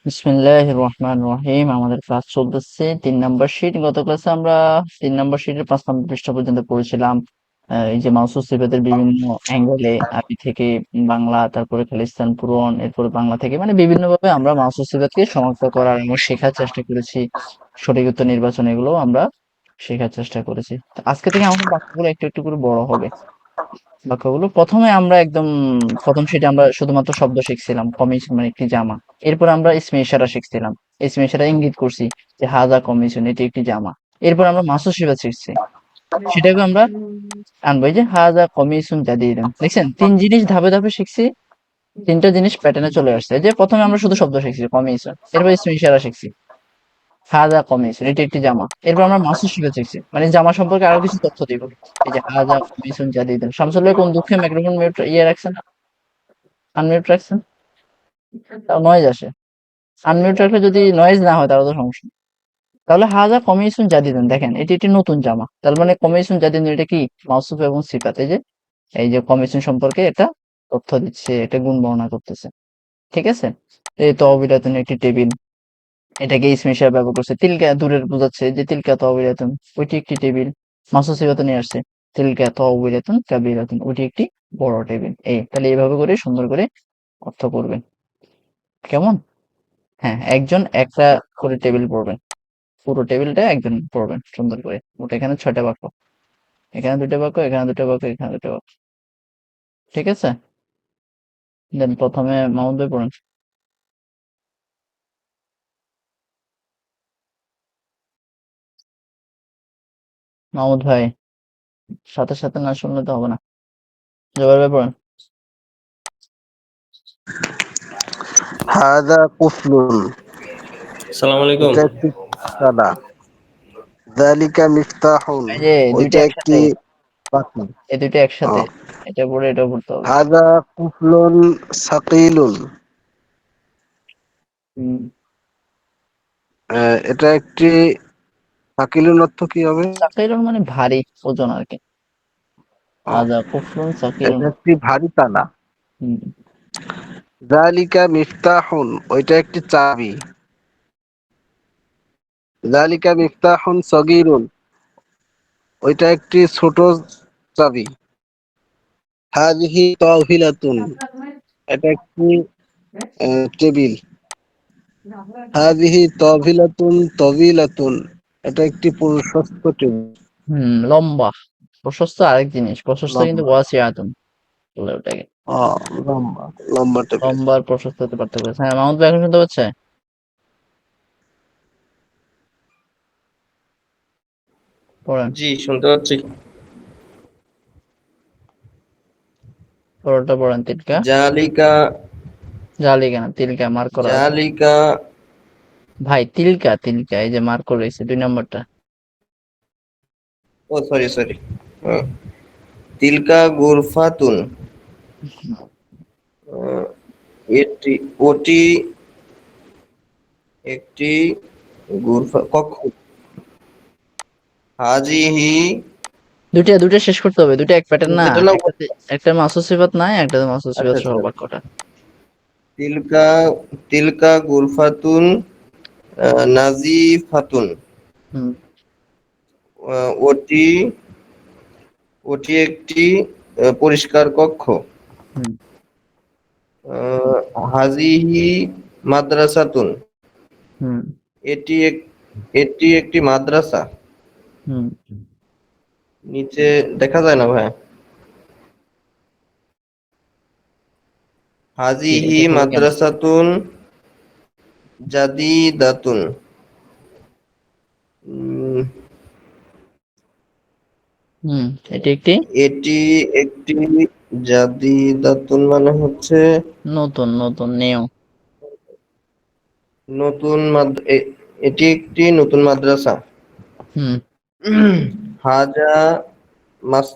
বিসমিল্লাহির রহমানির রহিম। আমাদের ক্লাস চলতেছে ৩ নম্বর শিট। গত ক্লাসে আমরা ৩ নম্বর শিটের ৫ নম্বর পৃষ্ঠা পর্যন্ত পড়েছিলাম। এই যে মাউসুস সিফাতের বিভিন্ন অ্যাঙ্গেলে আরবি থেকে বাংলা, তারপরে খালিস্তান পূরণ, এরপরে বাংলা থেকে মানে বিভিন্নভাবে আমরা মাউসুস সিফাতকে শনাক্ত করার এবং শেখার চেষ্টা করেছি। সঠিক উত্তর নির্বাচন এগুলো আমরা শেখার চেষ্টা করেছি। তো আজকে থেকে আমাদের বাক্যগুলো একটু একটু করে বড় হবে। বাক্যগুলো প্রথমে আমরা একদম প্রথম শিটে আমরা শুধুমাত্র শব্দ শিখছিলাম, কমিস মানে একটি জামা। এরপর আমরা ইসমে ইশারা শিখছিলাম। ইসমে ইশারা ইঙ্গিত করছি যে হাজা কমিসুন, এটি একটি জামা। এরপর আমরা মাসুস সিফাত শিখছি, সেটাকে আমরা আনবো। এই যে হাজা কমিসুন জাদিদুন, দেখছেন ৩ জিনিস ধাপে ধাপে শিখছি। ৩টা জিনিস প্যাটার্নে চলে আসছে। এই যে প্রথমে আমরা শুধু শব্দ শিখছি কমিসুন, এরপর ইসমে ইশারা শিখছি হাজা কমিসুন, এটি একটি জামা। এরপর আমরা মাসুস সিফাত শিখছি, মানে জামা সম্পর্কে আরো কিছু তথ্য দিব। এই যে হাজা কমিসুন জাদিদুন। শামসুল ভাই কোন দুঃখে মাইক্রোফোন মিউট রাখছেন, আনমিউট রাখছেন, তাও নয়েজ আসে। আনমিউট রাখলে যদি নয়েজ না হয় তাহলে তো সমস্যা নেই। তাহলে হাজা কমিউনিকেশন জাদিদুন, দেখেন এটি একটি নতুন জামা। তার মানে কমিউনিকেশন জাদিদুন এটা কি মাউসুফ এবং সিফাত। এই যে কমিউনিকেশন সম্পর্কে এটা তথ্য দিচ্ছে, এটা গুণ বর্ণনা করতেছে। ঠিক আছে। এই তহবিলাতুন একটি টেবিল, এটাকে ইসম হিসাবে ব্যবহার করছে। তিলকা দূরের বোঝাচ্ছে, যে তিলকা তহবিলাতুন ওইটি একটি টেবিল। মাউসুফ সিফাতুন নিয়ে আসছে তিলকা তহবিলাতুন কাবিরাতুন, ওইটি একটি বড় টেবিল। তাহলে এইভাবে করে সুন্দর করে অর্থ করবেন। কেমন? হ্যাঁ, একজন একটা করে টেবিল পড়বেন। পুরো টেবিলটা একজন পড়বেন সুন্দর করে। মোট এখানে ৬টা বাক্য। এখানে ২টা বাক্য, এখানে ২টা বাক্য, এখানে ২টা বাক্য। ঠিক আছে? দেন প্রথমে মাহমুদ ভাই পড়েন। মাহমুদ ভাই, সাথে সাথে না শুনলে তো হবে না। জোবাইর ভাই পড়েন। হাদা কুফলুন, আসসালামু আলাইকুম। এটা একটি তালা। যালিকা মিফতাহুন, এই যে দুইটা ওইটা একটি একসাথে, বাতি। এই দুইটা ও, একসাথে। এটা পড়ে এটা পড়তে হবে। হাদা কুফলুন সাকিলুন, হুম, এটা একটি সাকিলুন অর্থ কি হবে? সাকিরুন মানে ভারী, ওজন আর কি। ও, আদা কুফরুন সাকিরুন। এটা একটি ভারী তালা। হুম, যালিকা মিফতাহুন, ওইটা একটি চাবি। যালিকা মিফতাহুন সগীরুন, ওইটা একটি ছোট চাবি। হাযিহি তাওহিলাতুন, এটা একটি টেবিল। হাযিহি তাওহিলাতুন তাওয়িলাতুন, এটা একটি প্রশস্ত টেবিল। লম্বা। প্রশস্ত আরেক জিনিস, প্রশস্ত কিন্তু লম্বা। ওয়াসিআতুন বলে ওটাকে। ও, লম্বা লম্বা টেবিল। লম্বা আর প্রশস্ত হতে পার্থক্য আছে। হ্যাঁ, মাহমুদ ভাই এখন শুনতে পাচ্ছে? পড়েন। জি, শুনতে পাচ্ছি। পরেরটা পড়েন। তিলকা, জালিকা জালিকা না তিলকা মার্ক করা আছে। জালিকা ভাই তিলকা, তিলকা এই যে মার্ক করে রয়েছে ২ নম্বরটা। ও সরি সরি। তিলকা গুরফাতুন, আহ, ওটি একটি কক্ষ। হাজিহি, দুইটা দুইটা শেষ করতে হবে, দুইটা এক প্যাটার্ন না। যেটা না, একটাতে একটা মাসুদ সিফাত নাই, একটাতে মাসুদ আচ্ছা সিফাত সহ আচ্ছা। বাক্যটা। তিলকা তিলকা গুরফাতুন নাজিফাতুন, হুম, ওটি ওটি একটি পরিষ্কার কক্ষ। হুম, হাজিহি মাদ্রাসাতুন, হুম, এটি এটি একটি মাদ্রাসা। হুম। নিচে দেখা যায় না ভাই। কি হাজিহি এটা হবে কেন? মাদ্রাসাতুন জাদিদাতুন, উম, হুম, এটি একটি এটি একটি জাদিদাতুন মানে হচ্ছে নতুন, নতুন নিউ। নতুন এটি একটি নতুন মাদ্রাসা। হুম, হাজা মাস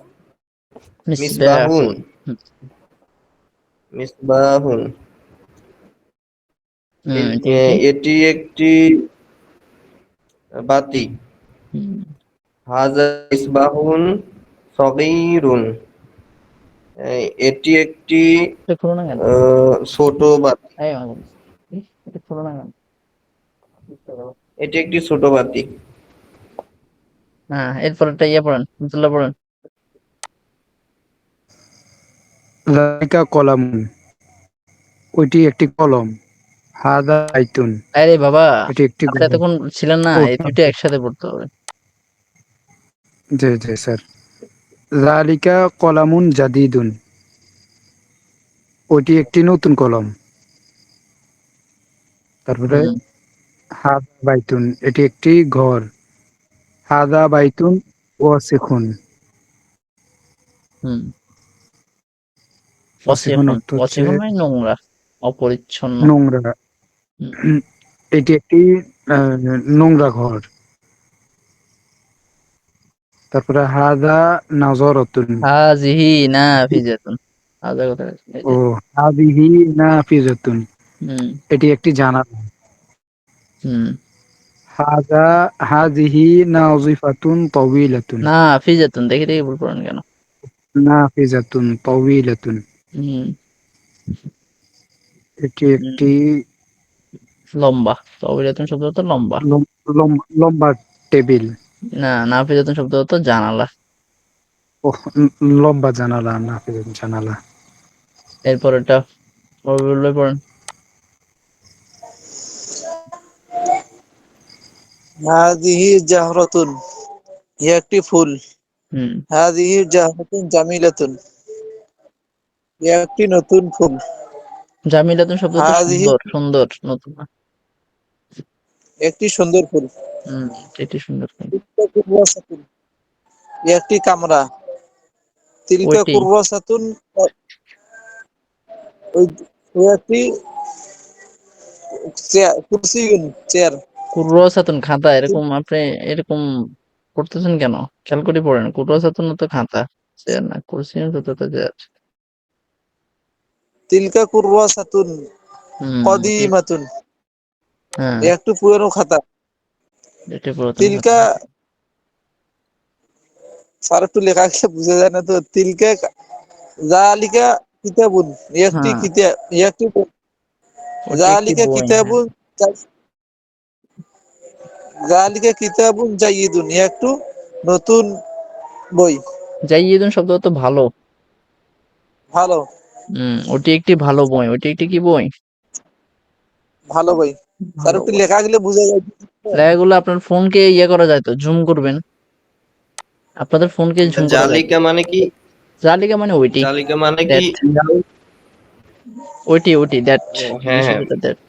মিসবাহুন, মিসবাহুন। হুম, মিসবাহুন, এটি একটি এটি একটি বাতি। হুম, হাজা মিসবাহুন সগীরুন, এটি একটি এটা খুলো না কেন? ছোট বাতি। এই মাহমুদ। এটা ছোট না কেন? এটি একটি ছোট বাতি। হ্যাঁ, এরপরেরটা ইয়ে পড়েন, আব্দুল্লাহ পড়েন। যালিকা কলামুন, ওইটি একটি কলম। হাদা বাইতুন, আরে বাবা, এটি একটি আপনি ঘর। এতক্ষণ ছিলেন না, ও এই দুটো একসাথে পড়তে হবে। জি জি স্যার। যালিকা কলামুন জাদিদুন, ওইটি একটি নতুন কলম। তারপরে হুম হাদা বাইতুন, এটি একটি ঘর। হাদা বাইতুন ওয়াসিখুন, হুম ওয়াসিখুন অসিখন, অর্থ হচ্ছে অসিখন মানে নোংরা, অপরিচ্ছন্ন। নোংরা। হুম। এটি একটি আহ, নোংরা ঘর। তারপরে হাদা নাজরাতুন, হাজিহি নাফিজাতুন, আলাদা কথা আছে, এই ও যে। হাদিহি নাফিজাতুন, হুম এটি একটি জানালা। হুম হাদা হাদিহি নাজিফাতুন তাওয়িলাতুন, নাফিজাতুন, দেখে দেখে ভুল করেন কেন? নাফিজাতুন তাওয়িলাতুন, হুম এটি হুম, একটি লম্বা, তবিরাতুন শব্দ হতো লম্বা। লম্বা টেবিল। না, নাফিজাতুন শব্দ হতো জানালা। ও লম্বা জানালা, নাফিজাতুন জানালা। এরপরেরটা বললে পড়েন। হাদিহি জাহরাতুন, ইহা একটি ফুল। হুম হাদিহি জাহরাতুন জামিলাতুন, ইহা একটি নতুন ফুল। জামিলাতুন শব্দ হতো হাদিহি সুন্দর, সুন্দর, নতুন না। একটি সুন্দর ফুল। হুম, এটি সুন্দর ফুল। তিলকা কুররাসাতুন, ইহা একটি কামরা। তিলকা ওইটি কুররাসাতুন, ওই ইহা একটি কুরসিয়ুন, চেয়ার। কুর্রসাতুন খাতা, এরকম আপনি এরকম করতেছেন কেন? খেয়াল করে পড়েন, কুর্রসাতুন তো খাতা, চেয়ার না, কুরসি তো চেয়ার। তিলকা কুররাসাতুন এটি কদিমাতুন, হ্যাঁ, ইহা একটি পুরানো খাতা। এটি পুরাতন খাতা। তিলকা, স্যার একটু লেখা গেলে বুঝা যায় না তো। তিলকা জালিকা কিতাবুন, ইহা একটি হ্যাঁ, কিতাব, ইহা একটি ওটি একটি জালিকা বই, হ্যাঁ। কিতাবুন, জালিকা কিতাবুন জাইয়িদুন, ইহা একটু নতুন বই। জাইয়িদুন শব্দ হতো ভালো। ভালো, ওটি একটি ভালো বই, ওটি একটি কি বই? ভালো বই। স্যার ভালো একটু বই। লেখা গেলে বুঝা যায়। লেখাগুলো আপনার ফোনকে ইয়ে করা যায় তো, জুম করবেন, আপনাদের ফোনকে জুম করা যায় তো। জালিকা মানে কি? জালিকা মানে ওইটি, জালিকা মানে কি? দ্যাট, ওইটি দ্যাট, ও হ্যাঁ ইংলিশে হ্যাঁ, যেটা দ্যাট।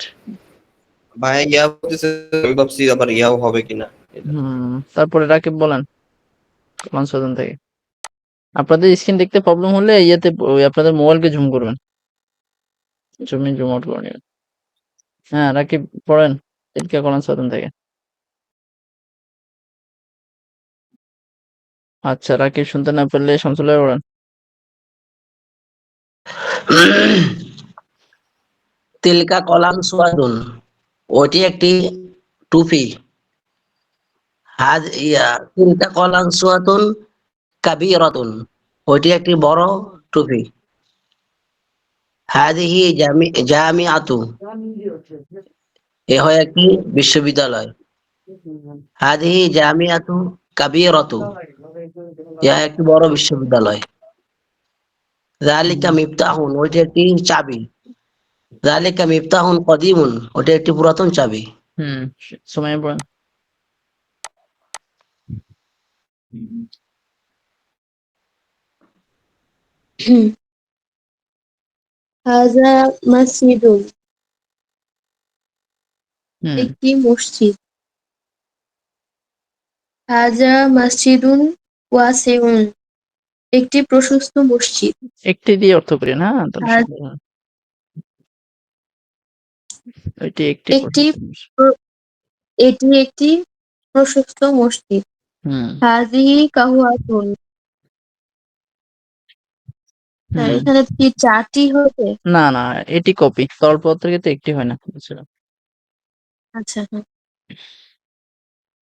ভাই ইয়া বলতেছে, আমি ভাবছি আবার ইয়াও হবে কিনা এটা। তারপরে রাকিব বলেন, কনসালটেন্ট থেকে। আপনাদের স্ক্রিন দেখতে প্রবলেম হলে ইয়েতে ওই আপনাদের মোবাইলকে জুম করবেন, জুম আউট করে নেবেন। হ্যাঁ, রাকিব পড়েন, তিলকা কনসালটেন্ট থেকে। আচ্ছা, রাকিব শুনতে না পেলে শামসুল ভাই পড়েন। তিলকা কলাম সুয়াদুন, ওটি একটি টুপি। তিলকা কলাম সুয়াতুন কাবীরাতুন, ওটি একটি বড় টুপি। হাদিহি জামিআতু, এ হয় একটি বিশ্ববিদ্যালয়। হাদিহি জামিআতু কাবীরাতু, ইহা একটি বড় বিশ্ববিদ্যালয়। যালিকা মিফতাহুন, ওইটি একটি চাবি। যালিকা মিফতাহুন কদিমুন, ওটি একটি পুরাতন চাবি। হুম, সময় পড়েন। হাজা মসজিদুন, হুম, একটি মসজিদ। হাজা মসজিদুন ওয়াসিউন, একটি প্রশস্ত মসজিদ। একটি দিয়ে অর্থ করেন, হ্যাঁ, তাহলে হাজ- সুন্দর হয়। ওইটি একটি একটি প্রশস্ত জিনিস। প্র- এটি একটি প্রশস্ত মসজিদ। হুম হাজিহি কাহুয়াতুন, হুম এখানে কি চারটি হবে? না না, এটি কপি, তরল পদার্থের ক্ষেত্রে একটি হয় না, বুঝছো? আচ্ছা, হ্যাঁ।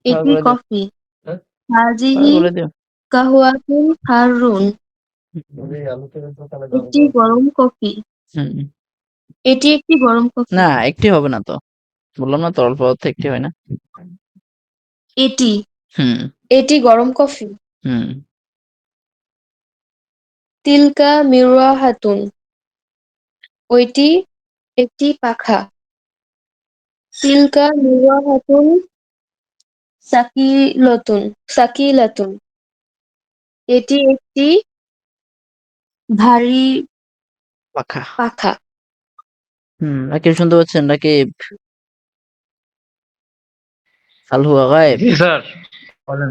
ছয় এটি করে দিও, কফি। ছয় হাজিহি করে দিও। কাহুয়াতুন হারুন, একটি গরম কফি। হুম এটি একটি গরম কফি। না, একটি হবে না তো। বললাম না তরল পদার্থ একটি হয় না। এটি হুম, এটি গরম কফি। হুম। তিলকা মিরওয়াহাতুন, ওইটি একটি পাখা। তিলকা মিরওয়াহাতুন সাকিলাতুন, এটি একটি ভারী পাখা। পাখা। রাকিব শুনতে পাচ্ছেন? রাকিব, হাল হুয়া গায়েব? জি স্যার, বলেন।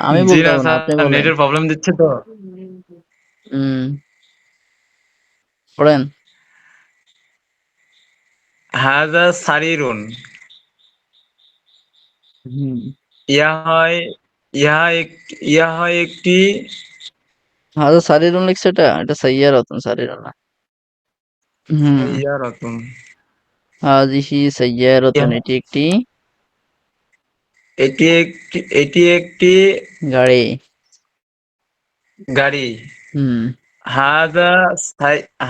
আমি জি বলতে না পারবো না, স্যার, আপনি বলেন। নেটের প্রবলেম দিচ্ছে তো। হুম, পড়েন। হাজা সারিরুন, হুম, ইহা হয় ইহা হয় একটি হাজা সারিরুন লিখছে এটা? এটা সাইয়ারাতুন, সারিরুন না। হুম, সাইয়ারাতুন। হাযিহি সাইয়ারাতুন, ইহা- এটি একটি এটি একটি গাড়ি। গাড়ি। হুম, হাজা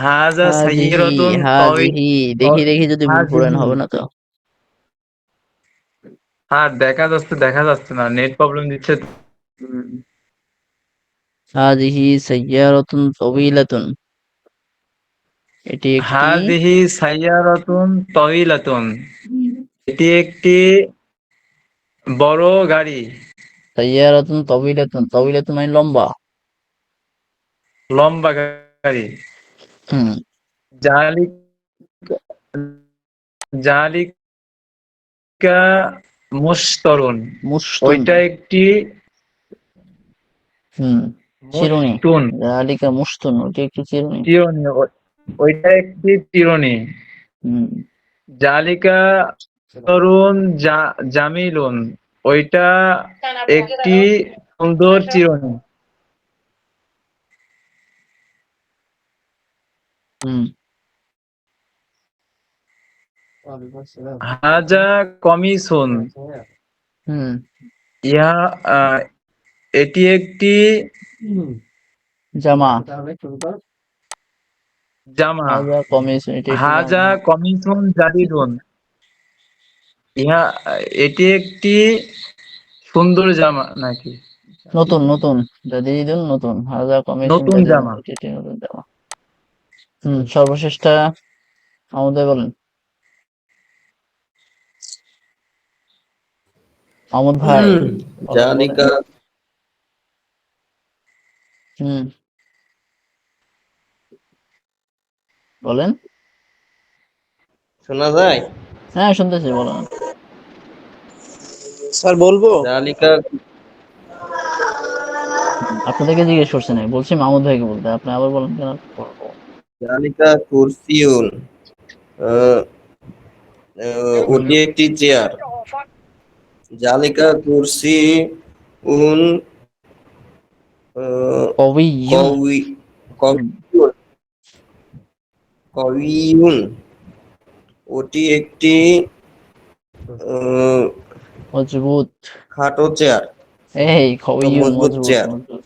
হাজা হাযিহি, সাইয়ারাতুন হাযিহি, দেখি যদি ভুল পড়েন, হাজিহি। হবে না তো। হ্যাঁ, দেখা যাচ্ছে না, নেট প্রবলেম দিচ্ছে তো। হুম, হাযিহি সাইয়ারাতুন তাওয়িলাতুন, এটি একটি হাজিহি সাইয়ারাতুন তওয়িলাতুন, এটি একটি বড় গাড়ি। সাইয়ারাতুন তাওয়িলাতুন, তাওয়িলাতুন মানে লম্বা। লম্বা গাড়ি। হুম, জালিক জালিকা মুশতরুন, মুশতুন। ওইটা একটি হুম, চিরুনি। মুশতুন। যালিকা মুশতুন, ওটি একটি চিরুনি। চিরুনি, ওইটা একটি চিরুনি। হুম, জালিকা তরুণ জামিলুন, ওইটা একটি সুন্দর চিরুনি। হুম, হাজা কমিসুন, হুম, ইহা এটি একটি জামা। জামা। হাজা কমিস, এটি একটি জামা। হাজা কমিসুন জাদিদুন, ইহা এটি একটি সুন্দর জামা নাকি নতুন নতুন, জাদিদুন নতুন, হাজা কমিসুন নতুন জাদিদুন, জামা। এটি একটি নতুন জামা। সর্বশেষটা আমাদের বলেন, আমদ ভাই, বলেন। জালিকা হুম, বলেন। শোনা যায়? হ্যাঁ, শুনতেছি, বলেন। স্যার বলবো? জালিকা আপনাদেরকে জিজ্ঞেস করছি না, বলছি মাহমুদ ভাইকে বলতে, আপনি আবার বলেন কেন? জালিকা কুরসিউন, আহ, ওটি একটি চেয়ার। জালিকা কুরসি উন কবিয়ুন। কবি হুম, কবিউন, ওটি একটি আহ, মজবুত। খাটো চেয়ার, এই কবিয়ুন, মজবুত মজবুত চেয়ার। মজবুত।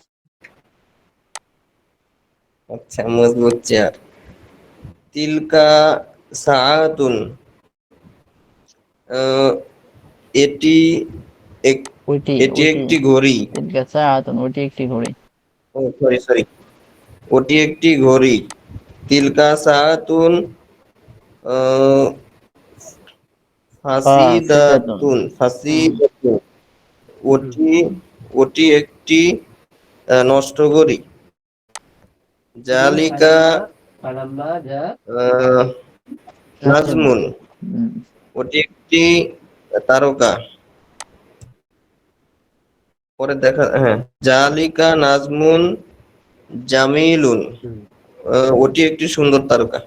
আচ্ছা, মজবুত চেয়ার। তিলকা সাআতুন, আহ, এটি ওইটি এটি ওইটি একটি ঘড়ি। তিলকা সাআতুন, ওইটি একটি ঘড়ি। ও সরি সরি, ওটি একটি ঘড়ি। তিলকা সাআতুন আহ, ফাসিদাতুন। হুম, ফাসিদাতুন, ওটি ওটি একটি নষ্ট ঘড়ি। জালিকা আহ, নাজমুন, হুম, ওটি একটি তারকা। পরে দেখা, হ্যাঁ, জালিকা নাজমুন জামিলুন, ওটি একটি সুন্দর তারকা।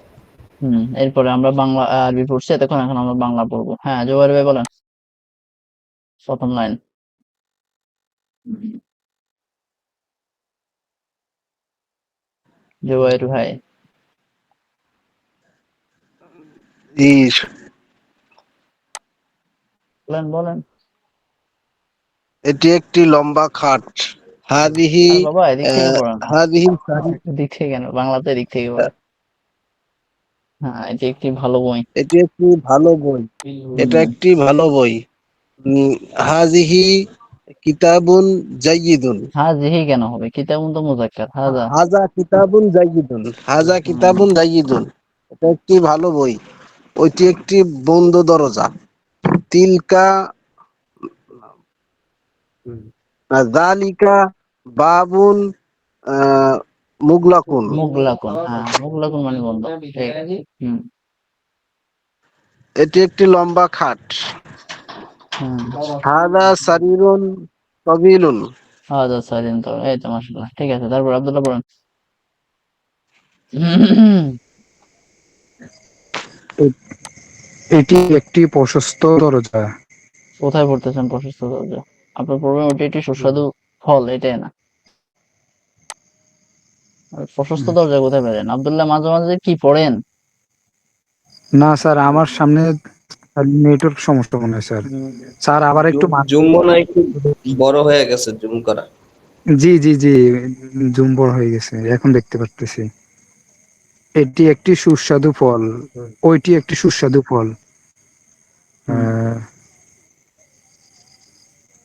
এরপরে আমরা বাংলা আরবি পড়ছি এতক্ষণ, এখন আমরা বাংলা পড়বো। হ্যাঁ, জোবাইর ভাই বলেন, প্রথম লাইন। জোবাইর ভাই ইস, বলেন, বলেন। এটি একটি লম্বা খাট। হাদিহি আর বাবা, এদিক থেকে পড়েন। হাদিহি সারি এদিক থেকে কেন, বাংলাতে এদিক থেকে পড়েন। হ্যাঁ, এটি একটি ভালো বই। এটি একটি ভালো বই। এটা হুম, একটি ভালো বই। উম, হাজিহি কিতাবুন জাইয়িদুন। হাজিহি কেন হবে? কিতাবুন তো মুজাক্কার। হাজা। হাজা কিতাবুন জাইয়িদুন। হাজা কিতাবুন জাইয়িদুন। এটা একটি ভালো বই। ওইটি একটি বন্ধ দরজা। তিলকা যালিকা বাবুন আহ, মুগলাকুন। মুগলাকুন। হ্যাঁ, মুগলাকুন মানে বন্ধ। ঠিক। হুম, এটি একটি লম্বা খাট। হুম। হাদা সারিরুন তবিলুন। হাজা সারিন তো, এই তো মাশাআল্লাহ। ঠিক আছে, তারপর আব্দুল্লাহ পড়েন। এ- এটি একটি প্রশস্ত দরজা। কোথায় পড়তেছেন প্রশস্ত দরজা? আপনার পড়বেন ওটি একটি সুস্বাদু ফল, এটাই না? আর প্রশস্ত দরজা কোথায় পেলেন? আব্দুল্লাহ মাঝে মাঝে কি পড়েন? না স্যার, আমার সামনে নেটওয়ার্ক সমস্যা মনে হয় স্যার। স্যার আবার একটু জুম মনে হয় একটু বড় হয়ে গেছে জুম করা। জি জি জি, জুম বড় হয়ে গেছে, এখন দেখতে পারতেছি। এটি একটি সুস্বাদু ফল। ওইটি একটি সুস্বাদু ফল। হুম, আহ,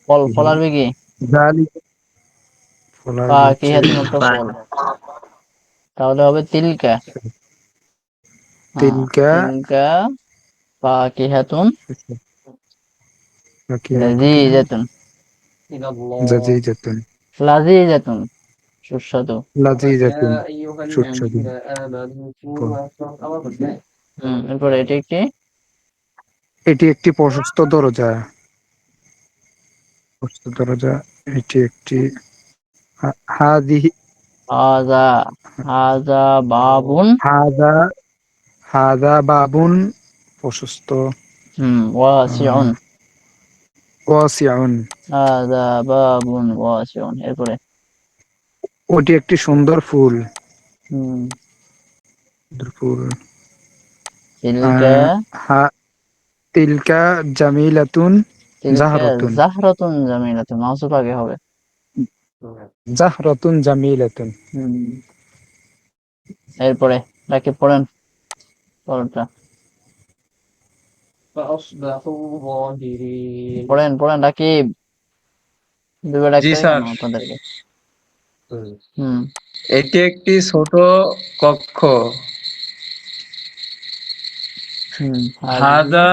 ফল, ফল আরবি কি? জালি ফলার হচ্ছে ফাকিহাতুন একটা ফল, তাহলে হবে তিলকা। হ্যাঁ, তিলকা তিলকা ফাকিহাতুন ফাকিহাতুন লাযীযাতুন। জাযীজাতুন লাযীযাতুন সুস্বাদু। লাযীজাতুন হুম, সুস্বাদু ফল। এরপরে এটি একটি এটি একটি প্রশস্ত দরজা। প্রশস্ত দরজা। এটি একটি হাদিহি হাযা, হাযা বাবুন। হাদা হাদা বাবুন প্রশস্ত। ওয়াসিউন। ওয়াসিউন। হাযা বাবুন ওয়াসিউন। এরপরে ওটি একটি সুন্দর ফুল। হুম, সুন্দর ফুল। তিলকা, আহ, হা তিলকা জামিলাতুন তিলকা জাহরাতুন। জাহরাতুন জামিলাতুন, মাউসুফ আগে হবে। জাহরাতুন জামিলাতুন। হুম, এরপরে রাকিব পড়েন পরেরটা। পড়েন পড়েন রাকিব, দুইবার জি ডাকতে হয় কেন স্যার। আপনাদেরকে? হুম, এটি একটি ছোট কক্ষ। হুম। হাজিহি, হাজা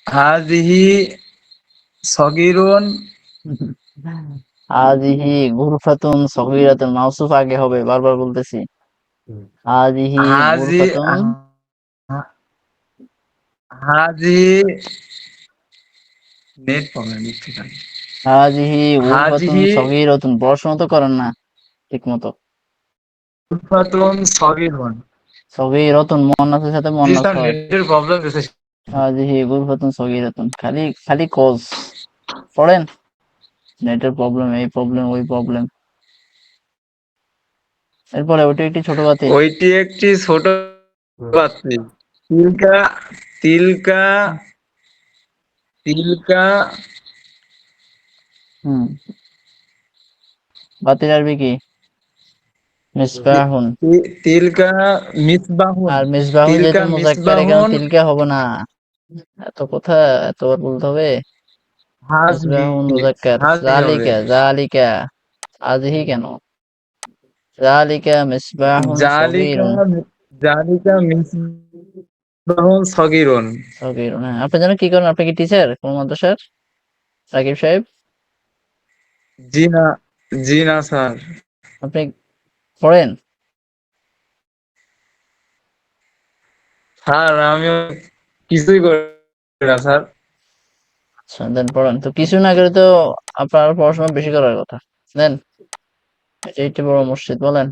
হাজিহি সগিরুন। হাজিহি গুরফাতুন সগীরাতুন, মাউসুফ আগে হবে, বারবার বলতেছি। হাজিহি হাজি গুরফাতুন, হাজি নেট প্রবলেম দিচ্ছে কেন? হাজিহি গুরফাতুন হাজিহি সগীরাতুন। পড়াশোনা তো করেন না ঠিক মতো। উলফাতুন সগিরুন। সগীরাতুন মুয়ান্নাসের সাথে জি মুয়ান্নাস স্যার, হয়। নেটের প্রবলেম দিচ্ছে। হাজিহি গুরফাতুন সগীরাতুন, খালি খালি কোজ পড়েন। নেটের প্রবলেম, এই প্রবলেম, ওই প্রবলেম। এরপরে ওইটা একটি ছোট বাতি। ওইটি একটি ছোট বাতি। তিলকা তিলকা তিলকা হুম, বাতির আরবি কি? মিসবাহুন। তিলকা মিসবাহুন। আর মিসবাহুন তিলকা যেহেতু মুজাক্কার, এখানে মিসবাহুন তিলকা হবে না। এত কথা এতবার বলতে হবে? হাজহি মিসবাহুন মুজাক্কার। হাজহি হবে। জালিকা, জালিকা আজহি কেন? জালিকা মিসবাহুন জালিকা সগীরুন। জালিকা মিসবাহুন সগিরুন। সগীরুন, হ্যাঁ। আপনি জানেন কি করেন? আপনি কি টিচার কোন মাদ্রাসার, রাকিব সাহেব? জি না, জি না স্যার। আপনি পড়েন? স্যার আমিও কিছুই করি না স্যার। আচ্ছা দেন পড়েন। তো কিছু না করে তো আপনার আরো পড়াশোনা বেশি করার কথা। দেন, এইটা বড় মসজিদ, বলেন।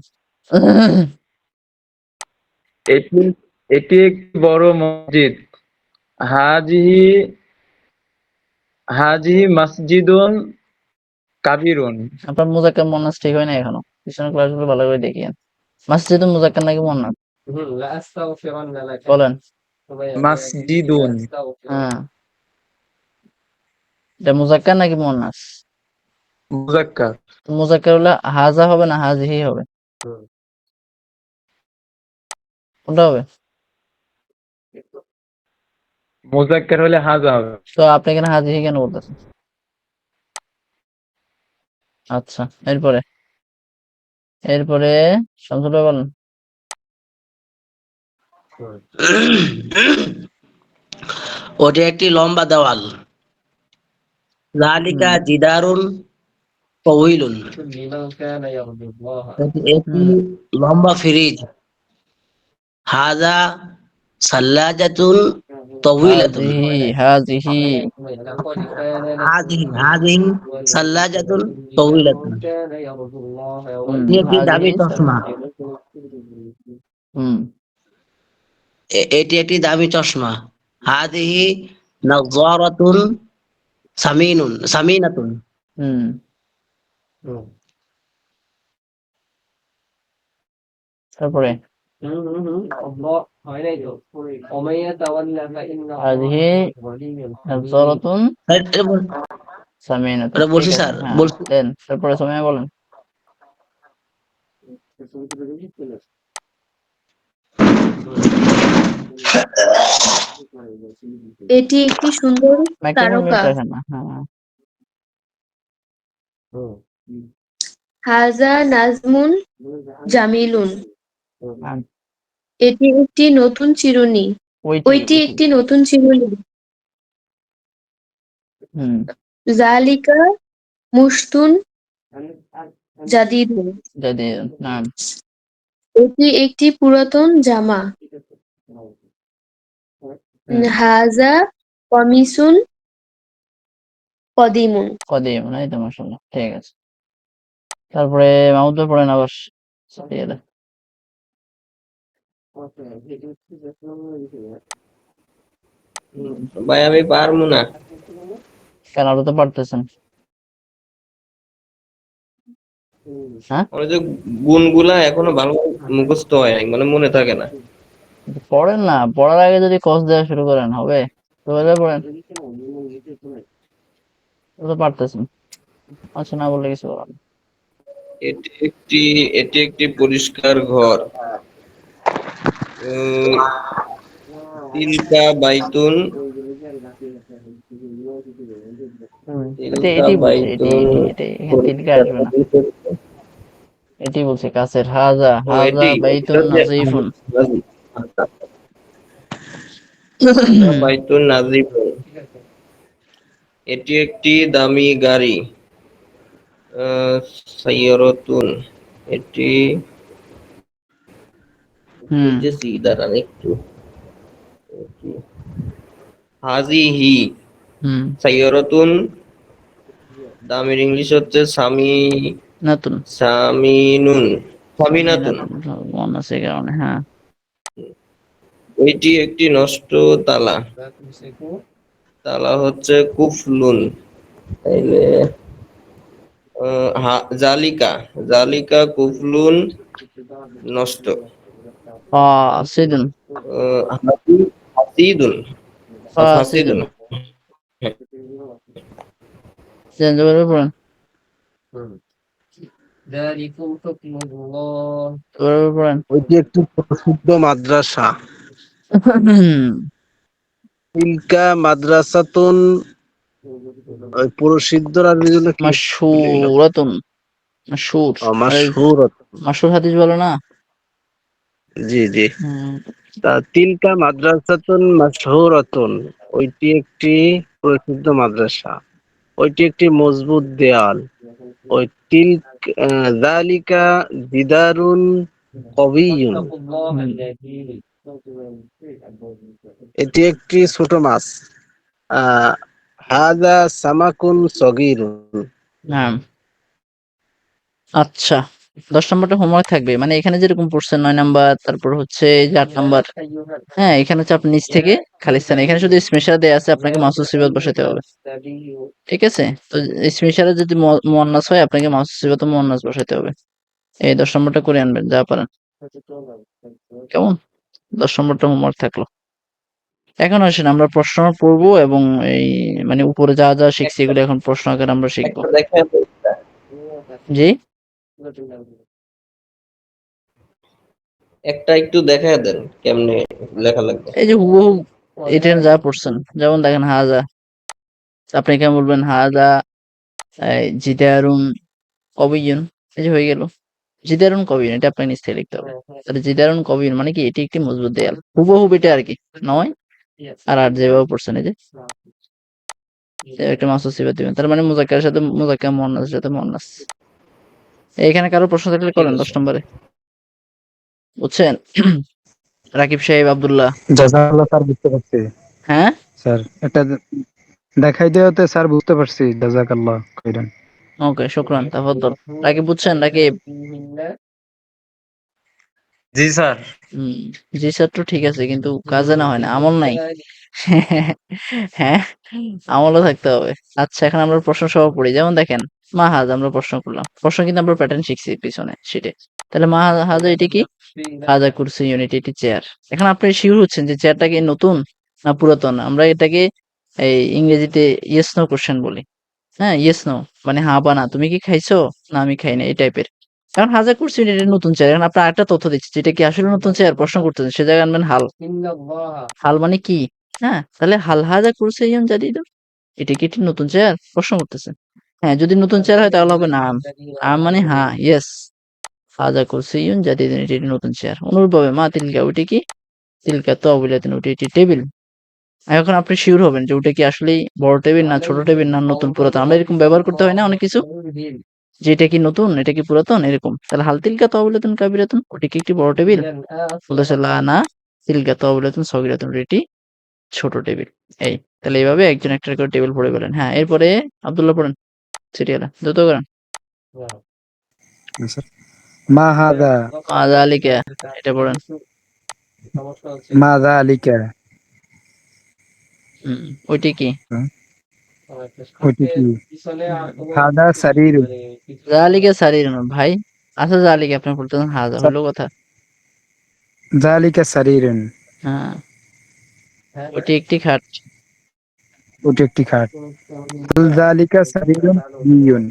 এটি এটি একটি বড় মসজিদ। হাজিহি হাজিহি মসজিদুন কাবিরুন। আপনার মুজাক্কার মুয়ান্নাস ঠিক হয় না এখনো। পিছনের ক্লাসগুলো ভালো করে দেখিয়েন। মাসজিদুল মুজাক্কার নাকি মুয়ান্নাস? বলেন। মসজিদুন হ্যাঁ, এটা মুজাক্কার নাকি মুয়ান্নাস? মুজাক্কার। তো মুজাক্কার হলে হাজা হবে না হাজিহি হবে? কোনটা হবে? মুজাক্কার হলে হাজা হবে। তো আপনি এখানে হাজিহি কেন বলতেছেন? আচ্ছা, এরপরে এরপরে শামসুল ভাই বলেন। ওটি একটি লম্বা দেওয়াল। যালিকা হুম জিদারুন তওয়িলুন। এটি একটি হুম লম্বা ফ্রিজ। হাযা সাল্লাজাতুন তওয়িলাতুন। হাজিহি হাজিহি হাযিহি সাল্লাজাতুন তওয়িলাতুন। এটি একটি দামি হাজিহি চশমা। হুম এটি একটি দামি চশমা। হাযিহি নাযযারাতুন সামিনাতুন। হুম তারপরে হাজিহি নাযযারাতুন সামিনাতুন, এটা ঠিক বলছি আছে, স্যার, হ্যাঁ বলছি। দেন তারপরে সময় বলেন। এটি একটি সুন্দর মাইক্রোফোন মিউট তারকা। রাখেন না, হ্যাঁ হাজা নাজমুন জামিলুন। হ্যাঁ, এটি একটি নতুন চিরুনি। ওইটি ওইটি ওইটি একটি নতুন চিরুনি। হুম জালিকা মুশতুন জাদিদুন। যদি না এটি একটি পুরাতন জামা। হুম হাজা কমিসুন কদিমুন। কদিম, এই তো মাশাআল্লাহ, ঠিক আছে। তারপরে মাহমুদ ভাই পড়েন আবার সাথে। ভাই আমি পারবো না। কেন আপনি তো পারতেছেন? হ্যাঁ, আমার যে গুণগুলা এখনো ভালো মুখস্থ হয় নাই, মানে মনে থাকে না। পড়েন না, পড়ার আগে যদি কস দেওয়া শুরু করেন হবে? তো এবার পড়েন, আপনি তো পারতেছেন। আচ্ছা, না বললে কিছু বলার নেই। এটি একটি পরিষ্কার ঘর। উম, তিলকা বাইতুন। তিলকা এটি বলছে, এটি বাইতুন এটি এটি এখানে তিলকা পরিষ্কার আসবে না। হাদিসের। এটি বলছে কাছের, হাজা ও হাজা এটি বাইতুন এটা যে নাজিফুন। আচ্ছা, তিলকা বাইতুন নাজিবুন। এটি একটি দামি গাড়ি। আহ, সাইয়ারাতুন। এটি হুম বুঝতেছি, দাঁড়ান একটু। হাজিহি হুম সাইয়ারাতুন। দামের ইংলিশ হচ্ছে নতুন সামিনুন সামিনাতুন। নতুন মন আছে এই কারণে, হ্যাঁ। এটি একটি নষ্ট তালা। তালা হচ্ছে কুফলুন। তাইলে জালিকা জালিকা কুফলুন নষ্ট। ফাসিদুন হাসিদুন ফাসিদুন ফাসিদুন। জেনে পড়েন, পড়েন। ওইটি একটি প্রসিদ্ধ মাদ্রাসা। তিলকা মাদ্রাসাতুন, ওই প্রসিদ্ধ আরবি হলো কি? ভুলে গেলাম। মাশহুরাতুন, মাশহুর, আরে মাশহুরাত। মাশহুর হাদিস বলো না। জি জি। হুম তা তিলকা মাদ্রাসাতুন মাশহুরাতুন, ওইটি একটি প্রসিদ্ধ মাদ্রাসা। ওইটি একটি মজবুত দেয়াল। ওই যালিকা জিদারুন কবিয়ুন, এটি একটি ছোট মাছ। আহ হাদা সামাকুন সগীরুন। হ্যাঁ, আচ্ছা, 10 নম্বরটা হোমওয়ার্ক থাকবে, মানে এখানে যেরকম পড়ছেন 9 নাম্বার, তারপর হচ্ছে এই যে 8 নাম্বার। হ্যাঁ, এখানে হচ্ছে আপনি নিচ থেকে খালি স্থানে, এখানে শুধু স্পেশাল দেয়া আছে, আপনাকে মাসুদ সিবাত বসাতে হবে। ঠিক আছে, তো স্পেশালে যদি মুয়ান্নাস হয় আপনাকে মাসুদ সিবাত মুয়ান্নাস বসাতে হবে। এই 10 নম্বরটা করে আনবেন যা পারেন, কেমন? 10 নম্বরটা হোমওয়ার্ক থাকলো। এখন আসেন আমরা প্রশ্ন পড়বো, এবং এই মানে উপরে যা যা শিখছি এগুলো এখন প্রশ্ন আকারে আমরা শিখবো। একটা দেখেন। জি, একটা একটু দেখায় দেন কেমনে লেখা লাগবে। এই যে হুবহু এটা যা পড়ছেন, যেমন দেখেন হাজা, আপনি কেমন বলবেন হাজা জিদারুন কবিয়ুন, এই যে হয়ে গেল জিদারুন কবিয়ুন, এটা আপনাকে নিচ থেকে লিখতে হবে। তাহলে জিদারুন কবিয়ুন মানে কি, এটি একটি মজবুত দেয়াল, হুবহু এটা আর কি নয়। আর যেভাবে পড়ছেন এই যে একটা মাসুদ সিফাত দিবেন, তার মানে মুজাক্কারের সাথে মুজাক্কার, মুয়ান্নাসের সাথে মুয়ান্নাস। এখানে কারো প্রশ্ন থাকলে ঠিক করেন আছে। 10 নম্বরে, বুঝছেন? রাকিব সাহেব, আব্দুল্লাহ। জাযাকাল্লাহ স্যার, বুঝতে পারছি হ্যাঁ, স্যার। এটা দেখাই দেওয়াতে স্যার বুঝতে পারছি, জাযাকাল্লাহ খাইরান। ওকে, শুকরান, তাফাদ্দল। রাকিব বুঝছেন? রাকিব? জি স্যার। হুম, জি স্যার তো ঠিক আছে, কিন্তু কাজে না হয় না, আমল নাই। হ্যাঁ, আমলও থাকতে হবে। আচ্ছা, এখন আমরা প্রশ্ন সহ পড়ি। যেমন দেখেন মাহাজ, আমরা প্রশ্ন করলাম, প্রশ্ন কিন্তু আমরা প্যাটার্ন শিখছি পিছনে সেটে। তাহলে মাহাজা এটা কি? হাজা কুরসি ইউনিট, এটি চেয়ার। এখন আপনি শিওর হচ্ছেন যে চেয়ারটা কি নতুন না পুরাতন? আমরা এটাকে এই ইংরেজিতে ইয়েস নো কোশ্চেন বলি। হ্যাঁ, ইয়েস নো মানে হ্যাঁ বা না, তুমি কি খাইছো না আমি খাই না, এই টাইপের। কারণ হাজার করছি এটা নতুন চেয়ার। এখন আপনার আরেকটা তথ্য দিচ্ছি, যেটা কি আসলে নতুন চেয়ার প্রশ্ন করতেছেন, সে জায়গায় আনবেন হাল। হাল মানে কি? হ্যাঁ, তাহলে হাল হাজা করছে জানি, এটা কি একটি নতুন চেয়ার প্রশ্ন করতেছে। হ্যাঁ, যদি নতুন চেয়ার হয় তাহলে হবে নাম। আম মানে হ্যাঁ, ইয়েস। হাজা করছে জাতি, এটি একটি নতুন চেয়ার। অনুরূপভাবে মা তিলকা, ওটি কি? তিলকা তো অবিলাতিন, ওটি একটি টেবিল। এখন আপনি শিওর হবেন যে ওটা কি আসলেই বড় টেবিল না ছোট টেবিল না নতুন পুরাতন। আমরা এরকম ব্যবহার করতে হয় না অনেক কিছু, যে এটা কি নতুন, এটা কি পুরাতন, এরকম। তাহলে হাল তিলকা তহবিলাতুন কাবিরাতুন, ওটি কি একটি বড় টেবিল? বলতেছে লা না, তিলকা তহবিলাতুন সগিরাতুন, এটি ছোট টেবিল। এই, তাহলে এইভাবে একজন একটা করে টেবিল পড়ে গেলেন। হ্যাঁ, এরপরে আব্দুল্লাহ পড়েন সিরিয়ালে, দ্রুত করেন। স্যার, মা হাদা, মাজা আলীকে, এটা পড়েন। মা যালিকা, হুম, ওইটি কি? ওইটি কি? হাদা সারিরুন। জালিকা সারিরুন ভাই। আচ্ছা, জালিকা আপনি বলতেছেন, হাজা স্যার, হইলো কথা। যালিকা সারিরুন, হ্যাঁ, ওইটি একটি খাট। ওটি একটি খাট। হাল যালিকা সারিরুন কবিয়ুন,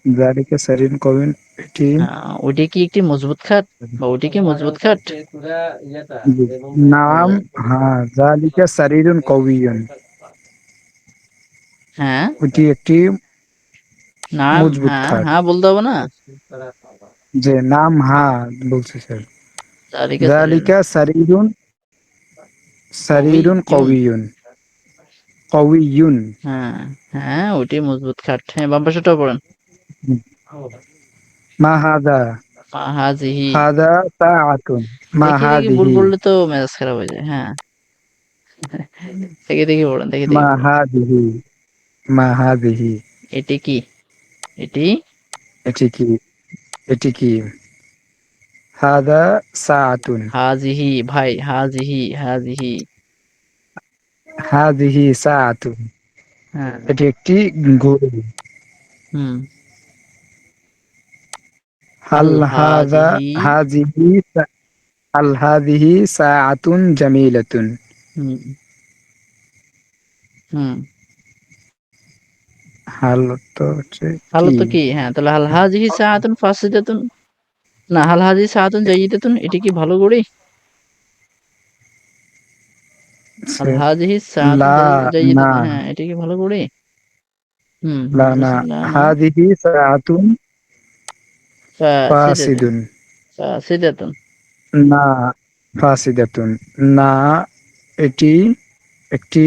যালিকা সারিরুন কবিয়ুন, এটি ওইটি কি একটি মজবুত খাট, বা ওইটি কি মজবুত খাট? নাম, হ্যাঁ, যালিকা সারিরুন কবিয়ুন, হ্যাঁ, ওটি একটি নাম, মজবুত হ্যাঁ খাট। হ্যাঁ বলতে হবে না। যে নাম, হ্যাঁ বলছি স্যার। জালিকা সারিরুন যালিকা সারিরুন, সারিরুন কবিয়্যুন। কবিয়ুন, কবিয়ুন। হ্যাঁ, হ্যাঁ, ওইটি মজবুত খাট। হ্যাঁ, বাম পাশেটাও পড়েন। মা হাদা, মা হাজিহি। হাদা সাআতুন, মা দেখি দেখি ভুল হাদিহি, পড়লে তো মেজাজ খারাপ হয়ে যায়। হ্যাঁ, দেখি দেখি পড়েন, দেখি মা দেখি পড়েন। হাদিহি, মা হাদিহি, এটি কি? এটি এটি কি? এটি কি? হাদা সাআতুন, হাজিহি ভাই, হাজিহি হাজিহি। হাদিহি সাআতুন, হ্যাঁ, এটি একটি ঘড়ি। হুম। হাল হাল হাদা, হাজিহি। হাদিহি হাল হাদিহি সাআতুন জামিলাতুন। হুম, হুম। হাল তো হচ্ছে হাল কি? তো কি? হ্যাঁ, তাহলে হাল হাজিহি সাআতুন ফাসিদাতুন, না হাল হাজিহি সাআতুন জাইয়িদাতুন, এটি কি ভালো ঘড়ি? হাল হাজিহি সাআতুন লা, না, জাইয়িদাতুন, হ্যাঁ, এটি কি ভালো ঘড়ি? হুম, হুম, লা না, বলতেছে লা না। হাদিহি সাআতুন ফাসিদাতুন, ফাসিদুন, ফাসিদাতুন। না, ফাসিদাতুন, না, এটি একটি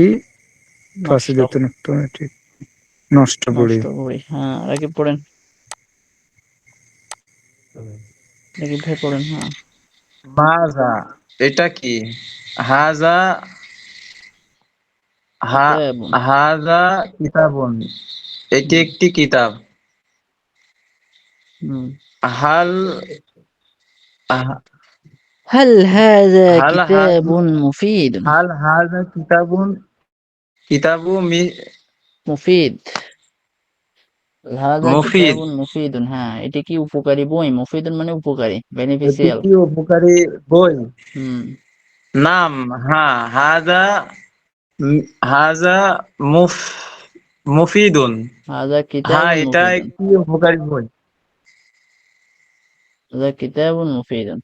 নষ্ট, ফাসিদাতুন, তো এটি নষ্ট করি। নষ্ট ঘড়ি। হ্যাঁ, রাকিব পড়েন, রাকিব ভাই পড়েন। হ্যাঁ, মাজা, এটা কি? হাজা, হা, কিতাবুন। হাজা কিতাবুন, এটি হুম, একটি কিতাব। হুম। হাল, হা- হাল হাযা হাল হাজ- কিতাবুন মুফিদুন। হাল হাজা কিতাবুন, কিতাবু মুফিদ। হাযা মুফিদ। কিতাবুন মুফিদুন, হ্যাঁ, এটি কি উপকারী বই? মুফিদুন মানে উপকারী, এটি বেনিফিশিয়াল। কি উপকারী বই? হুম। নাম, হ্যাঁ, হাজা, হাজা মুফ, মুফিদুন, হাযা হ্যাঁ, কিতাবুন এটা মুফিদুন। একটি উপকারী বই। হাজা কিতাবুন মুফিদুন।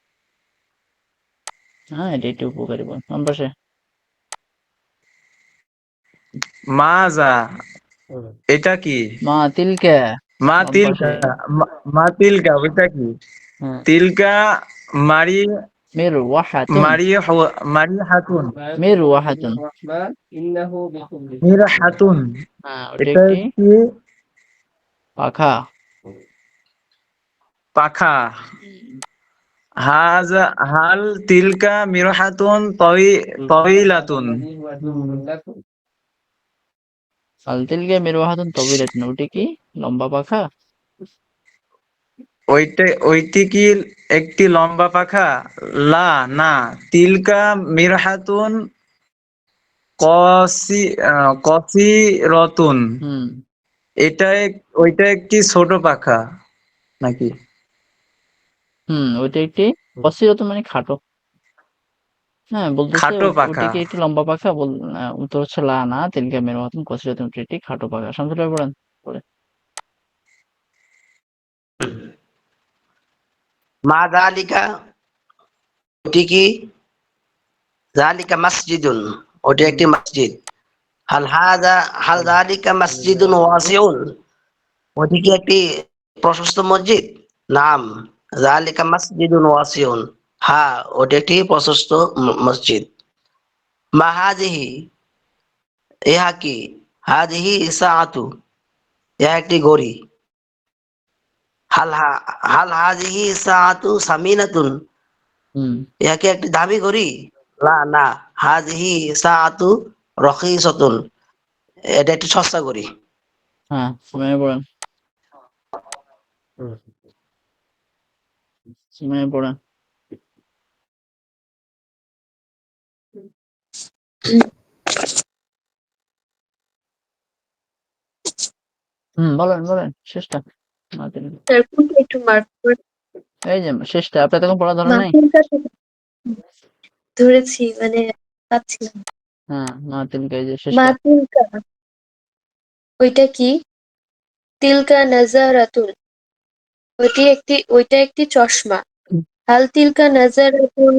হ্যাঁ, এটি একটি উপকারী বই। বাম পাশে মাজা, এটা কি? মা তিলকা, মা বাম তিলকা, পাশে। মা তিলকা, ওইটা কি? হ্যাঁ, তিলকা মারি মিরওয়াহাতুন, মারি হাতুন, মিরওয়াহাতুন। মির হাতুন, হ্যাঁ, ওটি এটা একটি একটি পাখা। পাখা। হুম, হাল তিলকা মিরহাতুন তয়িলাতুন, আল তিলকা মিরওয়াহাতুন তাওয়িলাতুন, ওটি কি লম্বা পাখা? ওইটি কি একটি লম্বা পাখা? লা, না। তিলকা মিরহাতুন কসিরতুন, হুম, ওইটা একটি ছোট পাখা নাকি? ওইটা একটি কসিরাতুন মানে খাটো। হ্যাঁ, বলতেছে খাটো ওটি পাখা। কি একটি লম্বা পাখা? উত্তর হচ্ছে লা, না। তিলকা মিরওয়াহাতুন কসিরাতুন, ওটি একটি খাটো পাখা। শামসুল ভাই পড়েন পরে। মা যালিকা, ওটি কি? যালিকা মসজিদুন, ওটি একটি মসজিদ। হাল যালিকা মসজিদুন ওয়াসিউন, ওটি কি একটি প্রশস্ত মসজিদ? নাম, যালিকা মসজিদুন ওয়াসিউন। হ্যাঁ, ওটি একটি প্রশস্ত মসজিদ। মা হাযিহি, ইহা কি? হাযিহি সাআতু, ইহা একটি ঘড়ি। হাল হাযিহি সাআতু সামিনাতুন, হুম, ইহা কি একটি দামি ঘড়ি? লা, না। হাযিহি সাআতু রখিসাতুন, এটা একটি সস্তা ঘড়ি। হ্যাঁ, সুমাইয়া পড়েন। সুমাইয়া পড়েন। বলেন, বলেন শেষটা। মা তিলকা। স্যার কোনটা একটু মার্ক করে? এই যে শেষটা, আপনার তখন পড়া ধরেন নাই? মাথিনকা থেকে ধরেছি, মানে পাচ্ছিলাম। হ্যাঁ, মা তিলকা, এই যে শেষটা। মাথিনকা, ওইটা কি? তিলকা নাজারাতুন, ওইটা একটি চশমা। হাল তিলকা নাজারাতুন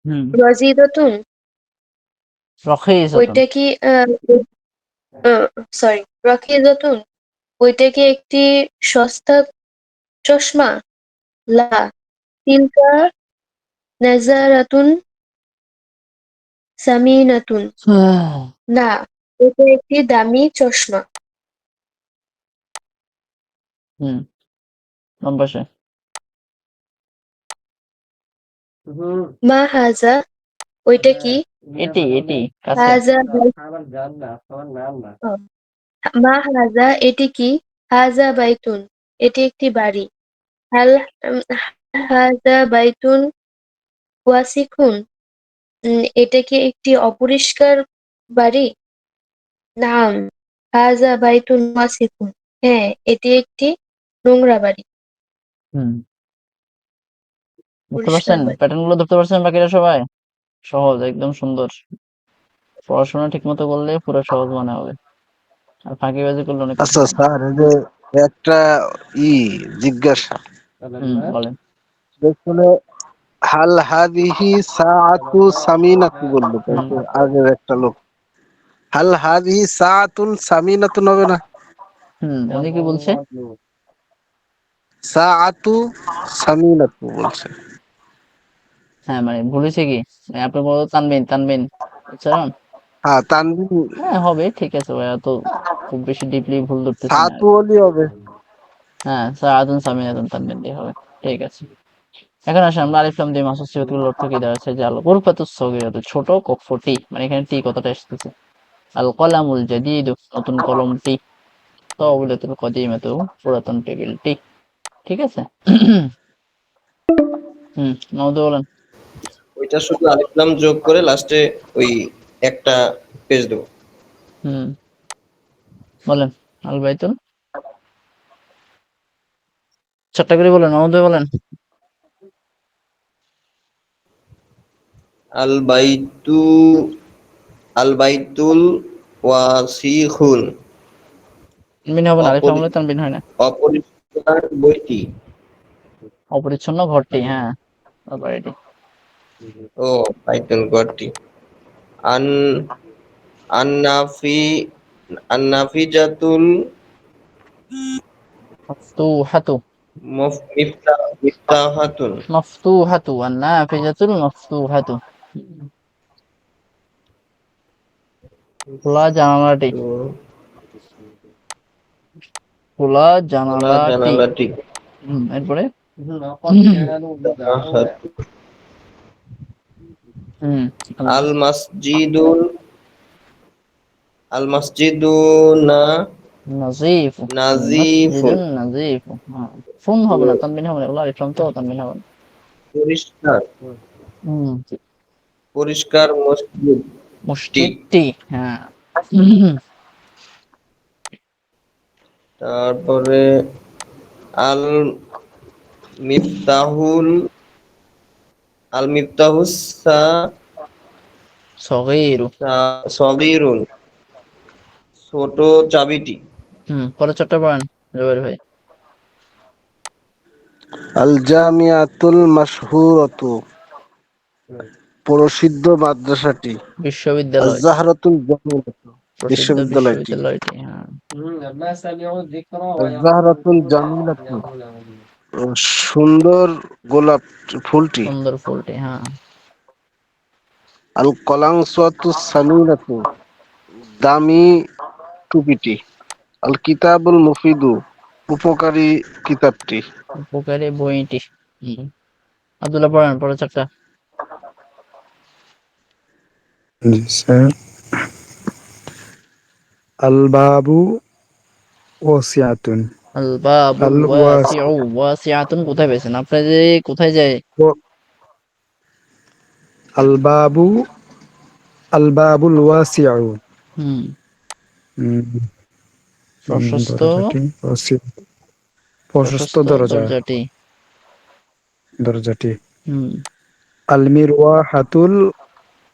হুম, রাজিদাতুন, রখিসাতুন। ওইটা কি সরি, রাকিদাতুন, ওইটা কি একটি সস্তা চশমা? লা, তিলকা নাজারাতুন সামিনাতুন, না, এটা একটি দামি চশমা। হুম, বাম পাশে। মা হাজা, ওইটা কি? এটি কাছে। হাজা মা হাজা, এটি কি? হাজা বাইতুন, এটি একটি বাড়ি। হাল উম, হাজা বাইতুন ওয়াসিকুন, এটা কি একটি অপরিষ্কার বাড়ি? নাম, হাজা বাইতুন ওয়াসিকুন, হ্যাঁ, এটি একটি নোংরা বাড়ি, হুম, বুঝতে পরিষ্কার পারছেন? বাড়ি। প্যাটার্ন গুলো ধরতে পারছেন বাকিরা সবাই? সহজ, একদম সুন্দর। পড়াশোনা ঠিক মতো করলে পুরো সহজ মনে হবে। আর ফাঁকিবাজি করলে অনেক আচ্ছা কঠিন। স্যার, এই যে একটা ই জিজ্ঞাসা, বলেন। দেখলে হাল হাদিহি সাআতু সামিনাতু বললো, তাই তো? আগের একটা লোক হাল হাদিহি সাআতুন সামিনাতুন হবে না? উনি কি বলছে? সাআতু সামিনাতু বলছে। হ্যাঁ, মানে বলেছে কি? আপনি বলো তানবিন, তানবিন। বুঝছেন? হ্যাঁ, তানবিন হ্যাঁ, হবে, ঠিক আছে ভাইয়া, তো খুব বেশি ডিপলি ভুল ধরতেছি না সাতু আরকি। হলি হবে। হ্যাঁ, সাআতুন সামিনাতুন তানবিন দিয়ে হবে। ঠিক আছে। এখন আসেন আমরা আলিফ লাম দিয়ে মাসুদ সিফাতগুলোর অর্থ কি দাঁড়াচ্ছে? যে আল গুরফাতুস সগীরাতু, ছোট কক্ষটি, মানে এখানে টি কথাটা এসেছে। আল কলামুল জাদীদু, নতুন কলমটি। তাওবিলাতুল কদিমাতু, পুরাতন টেবিলটি। ঠিক আছে? মাহমুদ বলেন। ওইটা শুধু আলিফ লাম যোগ করে লাস্টে ওই একটা পেজ দেবো। হুম, বলেন। আল বাইতুল, চারটা করে বলেন, মাহমুদ ভাই বলেন। আল বাইতু আল বাইতুল ওয়াসিখুন, তানবিন হবে না, আলিফ লাম অপরি হলে তানবিন হয় না। অপরিষ্কার খানার বইটি। অপরিচ্ছন্ন ঘরটি, হ্যাঁ তারপর এটি ও পাইথন ঘরটি। আন আন্নাফি আন্নাফিজাতুল মাফতুহাতু, মিফতাহাতুন। মাফতুহাতু আন-নাফিজাতুল মাফতুহাতু, খোলা জানালাটি, তো খোলা খোলা জানালাটি। জানালাটি। এরপরে তাহাতু। হুম আল মাসজিদুল আল মাসজিদু না নাজিফ, নাজিফুন। মাসজিদুন নাজিফ, হ্যাঁ ফুন হবে না, তানবিন হবে না, ওগুলো আলিফ লাম তো তানবিন হবে না। পরিষ্কার হুম পরিষ্কার মসজিদটি। মসজিদটি, হ্যাঁ তারপরে আল মিফতাহুল আল মিফতাহুস সগীরু। সগীরুন। ছোট চাবিটি। পরে চারটা পড়েন জবের ভাই। আল জামিয়াতুল মাশহুরাতু, প্রসিদ্ধ মাদ্রাসাটি। আজ বিশ্ববিদ্যালয়, জাহরাতুল জামিলাতু, প্রসিদ্ধ বিশ্ববিদ্যালয়টি। বিশ্ববিদ্যালয়টি, হ্যাঁ আজ জাহরাতুল জামিলাতু, সুন্দর গোলাপ ফুলটি। সুন্দর ফুলটি, হ্যাঁ আল কলাংসাতু সামিনাতু, দামি টুপিটি। আল কিতাবুল মুফিদু, উপকারী কিতাবটি। উপকারী বইটি। হুম আব্দুল্লাহ পড়েন পরে চারটা। জি স্যার। আল বাবু ওয়াসিআতুন, আল বাবুল আল ওয়াসি ওয়াসিউ, ওয়াসিআতুন কোথায় পেয়েছেন আপনি, যে কোথায় যায়? আল বাবু, আল বাবুল ওয়াসিউ, হুম প্রশস্ত, দরজাটি প্রশস্ত প্রশস্ত দরজা, দরজাটি। দরজাটি। হুম আল মিরওয়াহাতুল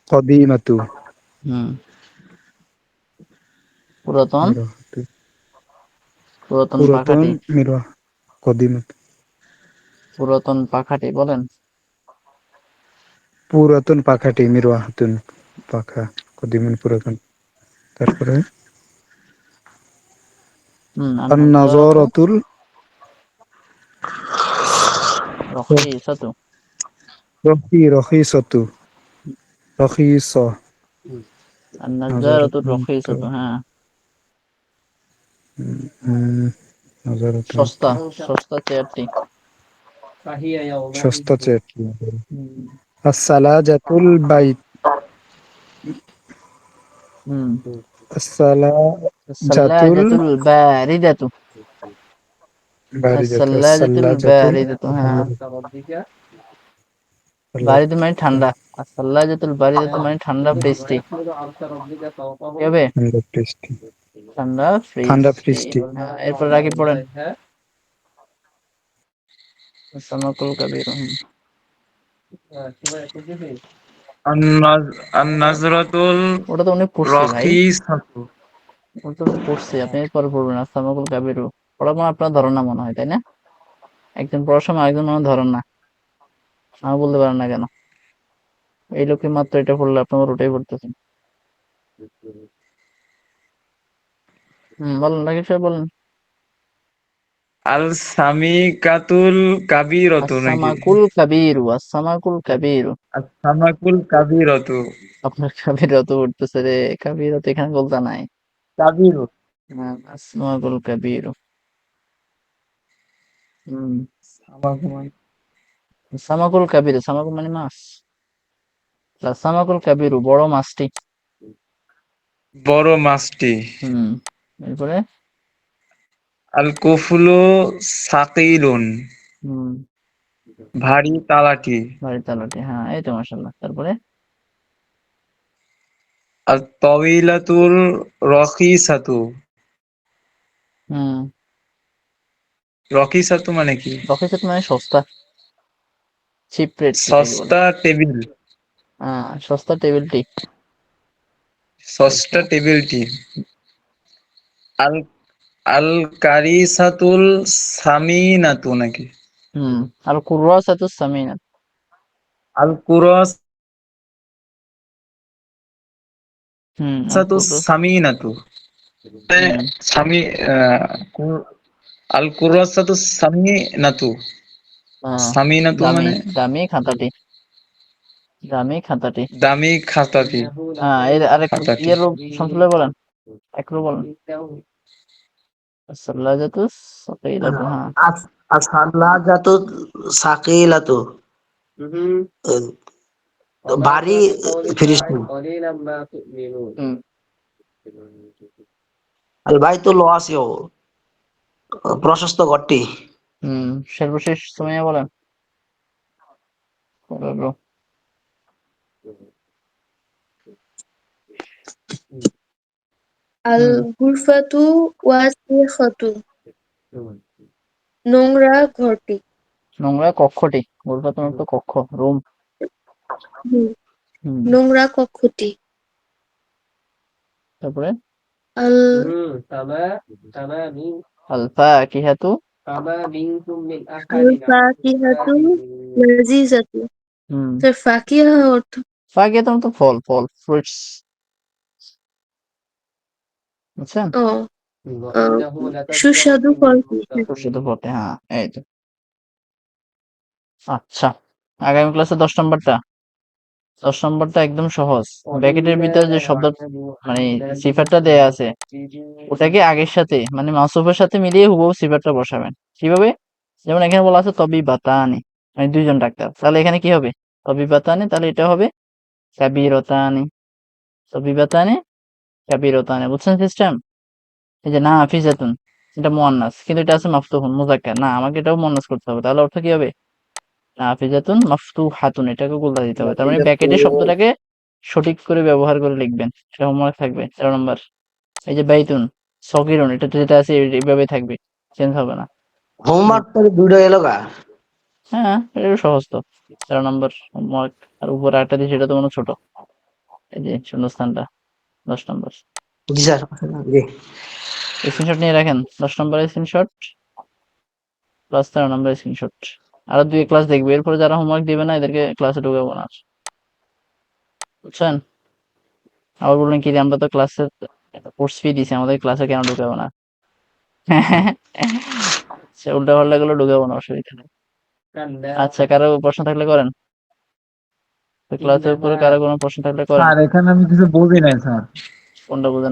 কদিমাতু, হুম পুরাতন, মিরওয়াহাতু, পুরাতন পুরাতন পাখাটি, মিরওয়াহ কদিমাতু, পুরাতন পাখাটি বলেন। পুরাতন পাখাটি, মিরওয়াহাতুন পাখা, কদিমান পুরাতন। তারপরে আর আন নাজারাতু নাজারাতুল রখিসাতু, রখিসতু, রখিস, আর নাজারাতু নাজারাতুন রখিসাতু, হ্যাঁ নাজারাতুন সস্তা, সস্তা চেয়ারটি। সস্তা চেট। হুম আসসালাজাতুল বাইত, হুম আসসালাজাতুল সাল্লাজাতুল বারিদাতু, বারিদাতু, সাল্লাজাতুল আসসালাজাতুল বারিদাতু, হ্যাঁ বারিদাতু, বারিদা মানে ঠান্ডা, আর সাল্লাজাতুল বারিদাতু মানে ঠান্ডা বৃষ্টি। কি হবে? ঠান্ডা বৃষ্টি, ঠান্ডা ঠান্ডা বৃষ্টি, বৃষ্টি। হ্যাঁ এরপর রাখি পড়েন। সামাকুল কাবির, আন-নাজরাতুল ওটা তো উনি পড়ছি ভাই, রাখিসাতু। ওটা তো উনি পড়ছি, আপনি এরপর পড়বেন সামাকুল কাবিরু। ওটা মনে হয় আপনার ধরেন না মনে হয়, তাই না? একজন পড়ার সময় একজন মনে হয় ধরেন না, আমি বলতে পারেন না কেন? এই লোকই মাত্র এটা পড়লে আপনার ওটাই পড়তেছেন। বলেন রাকিব সাহেব বলেন। আল সামিকাতুল কাবীরাতু নাকি? আসামাকুল কাবিরু, আসামাকুল কাবিরু। আস-সামাকুল কাবীরাতু। আপনার কাবিরত উঠতেছে রে, কাবিরত এখানে বলতে নাই। কাবীরু। আসামাকুল কাবিরু। হম সামাকু মানে সামাকুল কাবিরু, সামাকুল মানে মাছ, সামাকুল কাবিরু বড় মাছটি। বড় মাছটি। হম এরপরে আল কুফলু সাকিলুন, হম ভারী তালাটি। বাড়ির তালাটি, হ্যাঁ এই তো মাশাআল্লাহ। তারপরে আর তাওয়িলাতুর রাখিসাতু, হম রাখিসাতু মানে কি? রকেট মানে সস্তা, চিপ রেট যেটাকে বলে। সস্তা টেবিল, সস্তা টেবিলটি। সস্তা টেবিলটি। আল আল কারিসাতুল সামিনাতু নাকি? আল কুরাসাতু সামিনা। আল কুরাসাতু আল কুরাস। সামিনাতু। হুম সামি আল কুরাসাতু সামিনাতু। হ্যাঁ, সামিনাতু দামি মানে দামি খাতাটি, দামি খাতাটি। দামি খাতাটি। হ্যাঁ, এর আরেকটু খাতাটি ইয়ের সংক্ষেপে বলেন, একটু বলেন। সাল্লাজাতু সাকিলাতু, হ্যাঁ। আসাল্লাজাতু সাকিলাতু, ভারী ফিরিস্তি। হুম আল বাইতুল ওয়াসিউ, প্রশস্ত ঘরটি। সর্বশেষ সুমাইয়া বলেন। বলো। আল হুম গুরফাতু ওয়াসিখাতু, নোংরা ঘরটি। নোংরা কক্ষটি, বলবো তোমার তো কক্ষ, রুম। হুম, হুম নোংরা কক্ষটি। তারপরে আল আল ফাকিহাতু। আল ফাকিহাতু লাযিজাতু। হুম স্যার ফাকিহা অর্থ? ফাকিহা তোমার তো ফল, ফল, ফ্রুটস, বুঝছেন? ও, আহ, সুস্বাদু ফল কি? সুস্বাদু ফল, হ্যাঁ, এই তো। আচ্ছা, আগামী ক্লাসে 10 নম্বরটা একদম সহজ। ব্র্যাকেটের ভিতরে যে শব্দ মানে সিফারটা দেয়া আছে, ওটাকে আগের সাথে মানে মাউসুফের সাথে মিলিয়ে হুবহু সিফারটা বসাবেন। কিভাবে? যেমন এখানে বলা আছে তবিবাতানি, মানে দুইজন ডাক্তার, তাহলে এখানে কি হবে? তবিবাতানি, তাহলে এটা হবে কাবিরতানি। তবিবাতানি কাবিরতানি, বুঝছেন সিস্টেম? এই যে না হাফিজাতুন, এটা মুয়ান্নাস, কিন্তু এটা আছে মাফতুহুন মুযাক্কার, না আমাকে এটাও মুয়ান্নাস করতে হবে, তাহলে অর্থ কি হবে? নাফিজাতুন মাফতুহাতুন, এটাকে গোলদা দিতে হবে। তার মানে ব্র্যাকেটে শব্দটাকে সঠিক করে ব্যবহার করে লিখবেন, সেটা হোমওয়ার্ক থাকবে 13 নম্বর। এই যে বাইতুন সগীরুন, এটা যেটা আছে এইভাবে থাকবে, চেঞ্জ হবে না। হোমওয়ার্ক তো দুটো এলো গা। হ্যাঁ, এটা একটু সহজ তো, 13 নম্বর হোমওয়ার্ক। আর উপরে আরেকটা দিয়েছি, সেটা তো মনে হয় ছোট, এই যে শূন্যস্থানটা, 10 নম্বর। জি স্যার, জি। স্ক্রিনশট নিয়ে রাখেন, 10 নম্বরের স্ক্রিনশট প্লাস 13 নম্বরের স্ক্রিনশট। আরো 2 ক্লাস দেখবে, এরপরে যারা হোমওয়ার্ক দিবে না এদেরকে ক্লাসে ঢুকাবো না, বুঝছেন? আবার বললেন কি যে আমরা তো ক্লাসে কোর্স ফি দিছি, আমাদের ক্লাসে কেন ঢুকাবো না? সে উল্টা পাল্টা গুলো ঢুকাবো না, অসুবিধা নেই। আচ্ছা, কারো প্রশ্ন থাকলে করেন, ক্লাসের উপরে কারো কোনো প্রশ্ন থাকলে করেন। স্যার এখানে আমি কিছু বুঝি নাই স্যার। কোনটা বুঝেন?